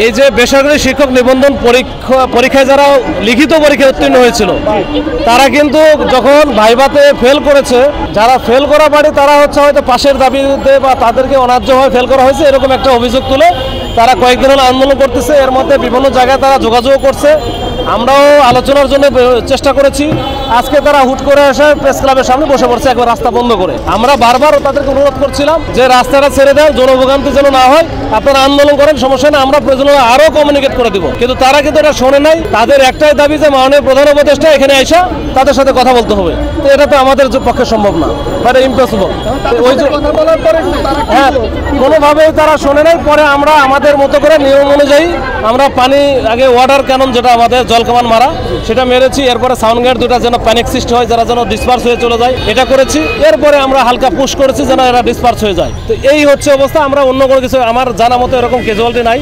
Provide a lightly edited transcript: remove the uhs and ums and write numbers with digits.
এই যে বেসরকারি শিক্ষক নিবন্ধন পরীক্ষায় যারা লিখিত পরীক্ষায় উত্তীর্ণ হয়েছিল তারা কিন্তু যখন ভাইভাতে ফেল করেছে, যারা ফেল করা পারে তারা হচ্ছে হয়তো পাশের দাবিতে বা তাদেরকে অন্যায্যভাবে ফেল করা হয়েছে এরকম একটা অভিযোগ তুলে তারা কয়েকদিন হলো আন্দোলন করতেছে। এর মধ্যে বিভিন্ন জায়গায় তারা যোগাযোগ করছে, আমরাও আলোচনার জন্য চেষ্টা করেছি। আজকে তারা হুট করে এসে প্রেস ক্লাবের সামনে বসে পড়ছে একবার রাস্তা বন্ধ করে। আমরা বারবার তাদেরকে অনুরোধ করছিলাম যে রাস্তাটা ছেড়ে দেয়, জনভোগান্তি যেন না হয়, আপনারা আন্দোলন করেন, সমস্যা নেই, আমরা প্রয়োজন হলে আরও কমিউনিকেট করে দিব। কিন্তু তারা কিন্তু এটা শোনে নাই। তাদের একটাই দাবি যে মাননীয় প্রধান উপদেষ্টা এখানে আইসা তাদের সাথে কথা বলতে হবে। তো এটা তো আমাদের পক্ষে সম্ভব না, এটা ইম্পসিবল। ওই যে হ্যাঁ, কোনোভাবেই তারা শোনে নাই। পরে আমরা আমাদের মতো করে নিয়ম অনুযায়ী আমরা পানি আগে ওয়াটার ক্যানন যেটা আমাদের জল কামান মারা সেটা মেরেছি। এরপরে সাউন্ড গার্ড দুটা যেন প্যানিক সৃষ্টি হয়, যারা যেন ডিসপার্স হয়ে চলে যায় এটা করেছি। এরপরে আমরা হালকা পুশ করেছি যেন এরা ডিসপার্স হয়ে যায়। তো এই হচ্ছে অবস্থা। আমরা অন্য কোনো কিছু আমার জানা মতো এরকম ক্যাজুয়ালিটি নাই।